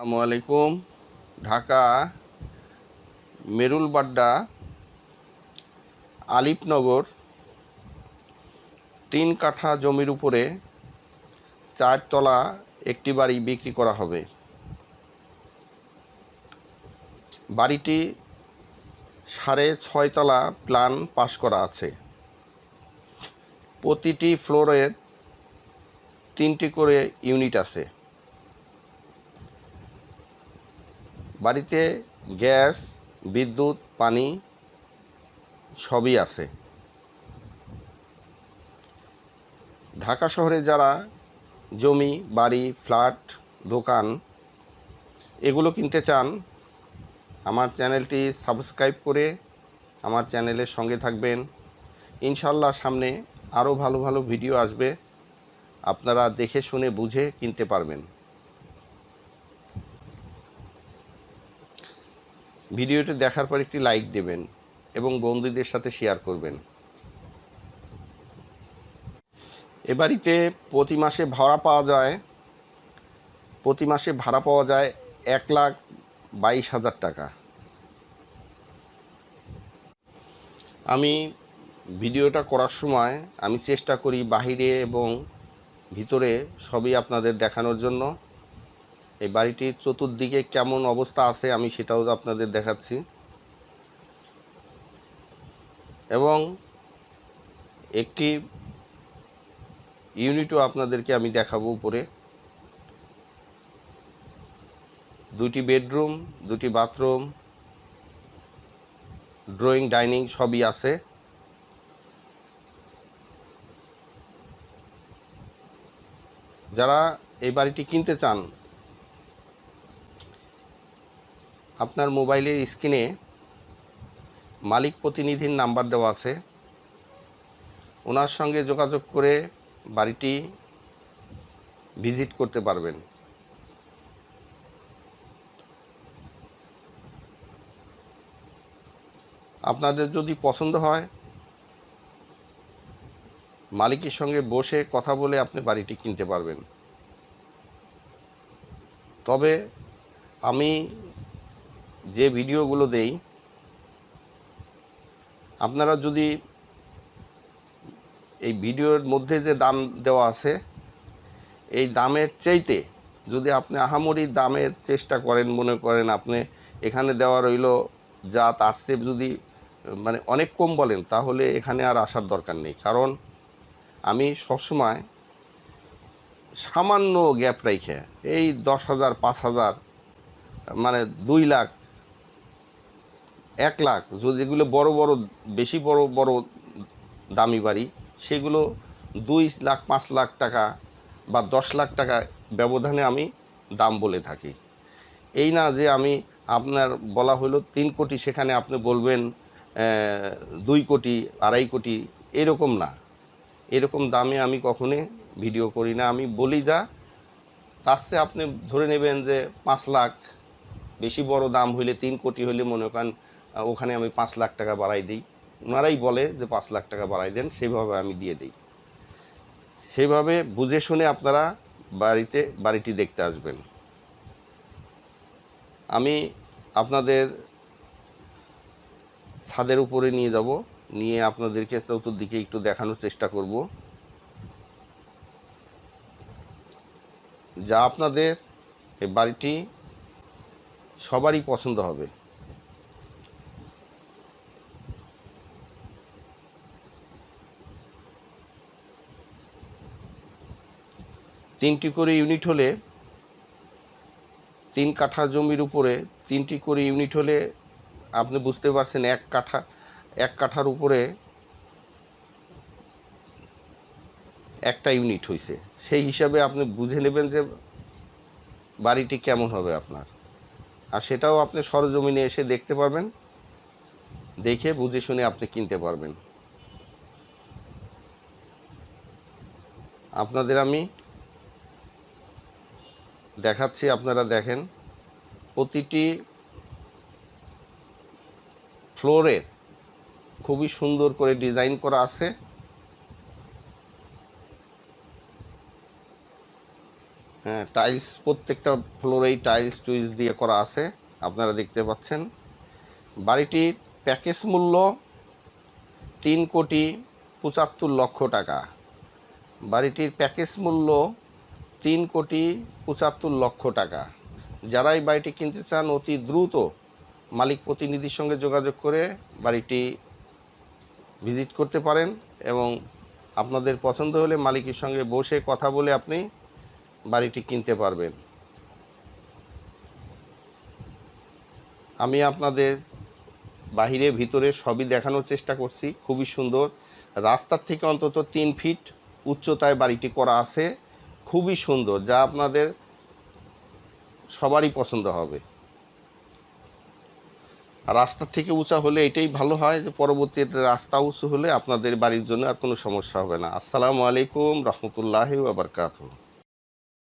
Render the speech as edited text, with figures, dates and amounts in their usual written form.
আসসালামু আলাইকুম। ঢাকা মেরুলবাড্ডা আলিপনগর ৩ কাঠা জমির উপরে ৪ তলা একটি বাড়ি বিক্রি করা হবে। বাড়িটি ৬.৫ তলা প্ল্যান পাস করা আছে। প্রতিটি ফ্লোরে ৩টি করে ইউনিট আছে। বাড়িতে গ্যাস, বিদ্যুৎ, পানি সবই আছে। ঢাকা শহরে যারা জমি, বাড়ি, ফ্ল্যাট, দোকান এগুলো কিনতে চান, আমার চ্যানেলটি সাবস্ক্রাইব করে আমার চ্যানেলের সঙ্গে থাকবেন। ইনশাল্লাহ সামনে আরও ভালো ভালো ভিডিও আসবে, আপনারা দেখে শুনে বুঝে কিনতে পারবেন। ভিডিওটি দেখার পর একটি লাইক দেবেন এবং বন্ধুদের সাথে শেয়ার করবেন। এ বাড়িতে প্রতি মাসে ভাড়া পাওয়া যায় ১,22,০০০ টাকা। আমি ভিডিওটা করার সময় আমি চেষ্টা করি বাহিরে এবং ভিতরে সবই আপনাদের দেখানোর জন্য। এই বাড়িটির চতুর্দিকে কেমন অবস্থা আছে আমি সেটাও আপনাদের দেখাচ্ছি, এবং একটি ইউনিটও আপনাদেরকে আমি দেখাবো। উপরে 2টি বেডরুম, 2টি বাথরুম, ড্রয়িং, ডাইনিং সবই আছে। যারা এই বাড়িটি কিনতে চান, আপনার মোবাইলের স্ক্রিনে মালিক প্রতিনিধির নাম্বার দেওয়া আছে, ওনার সঙ্গে যোগাযোগ করে বাড়িটি ভিজিট করতে পারবেন। আপনাদের যদি পছন্দ হয়, মালিকের সঙ্গে বসে কথা বলে আপনি বাড়িটি কিনতে পারবেন। তবে আমি যে ভিডিওগুলো দেই, আপনারা যদি এই ভিডিওর মধ্যে যে দাম দেওয়া আছে এই দামের চাইতে যদি আপনি আহামরি দামের চেষ্টা করেন, মনে করেন আপনি এখানে দেওয়া রইল যা তার চেয়ে যদি মানে অনেক কম বলেন, তাহলে এখানে আর আসার দরকার নেই। কারণ আমি সবসময় সামান্য গ্যাপ রাইখে এই 10,000, 5,000, মানে 2 লাখ, 1 লাখ, যদি এগুলো বড় বড় বেশি বড় বড় দামি বাড়ি, সেগুলো 2 লাখ, 5 লাখ টাকা বা 10 লাখ টাকা ব্যবধানে আমি দাম বলে থাকি। এই না যে আমি আপনার বলা হলো 3 কোটি, সেখানে আপনি বলবেন 2 কোটি, 2.5 কোটি, এরকম না। এরকম দামে আমি কখনোই ভিডিও করি না। আমি বলি যা, তার চেয়ে আপনি ধরে নেবেন যে 5 লাখ, বেশি বড় দাম হইলে 3 কোটি হইলে মনে করেন ওখানে আমি 5 লাখ টাকা বাড়াই দিই। ওনারাই বলে যে 5 লাখ টাকা বাড়াই দেন, সেইভাবে আমি দিয়ে দিই। সেইভাবে বুঝে শুনে আপনারা বাড়িটি দেখতে আসবেন। আমি আপনাদের ছাদের উপরে নিয়ে যাব, নিয়ে আপনাদেরকে চতুর্দিকে একটু দেখানোর চেষ্টা করব, যা আপনাদের এই বাড়িটি সবারই পছন্দ হবে। তিনটি করে ইউনিট হলে, 3 কাঠা জমির উপরে 3টি করে ইউনিট হলে আপনি বুঝতে পারছেন, এক কাঠার উপরে একটা ইউনিট হয়েছে। সেই হিসাবে আপনি বুঝে নেবেন যে বাড়িটি কেমন হবে আপনার। আর সেটাও আপনি সরজমিনে এসে দেখতে পারবেন, দেখে বুঝে শুনে আপনি কিনতে পারবেন। আপনাদের আমি দেখাচ্ছি, আপনারা দেখেন। প্রতিটি ফ্লোরে খুবই সুন্দর করে ডিজাইন করা আছে। হ্যাঁ, টাইলস প্রত্যেকটা ফ্লোরেই টাইলস টুইলস দিয়ে করা আছে, আপনারা দেখতে পাচ্ছেন। বাড়িটির প্যাকেজ মূল্য 3,75,00,000 টাকা। বাড়িটির প্যাকেজ মূল্য 3,75,00,000 টাকা। যারা এই বাড়িটি কিনতে চান অতি দ্রুত মালিক প্রতিনিধির সঙ্গে যোগাযোগ করে বাড়িটি ভিজিট করতে পারেন এবং আপনাদের পছন্দ হলে মালিকের সঙ্গে বসে কথা বলে আপনি বাড়িটি কিনতে পারবেন। আমি আপনাদের বাহিরে ভিতরে সবই দেখানোর চেষ্টা করছি। খুবই সুন্দর, রাস্তার থেকে অন্তত 3 ফিট উচ্চতায় বাড়িটি করা আছে। খুবই সুন্দর, যা আপনাদের সবারই পছন্দ হবে। আর রাস্তার থেকে উঁচা হলে এটাই ভালো হয় যে পরবর্তীতে রাস্তা উঁচু হলে আপনাদের বাড়ির জন্য আর কোনো সমস্যা হবে না। আসসালামু আলাইকুম রহমতুল্লাহি ওয়া বারাকাতুহু।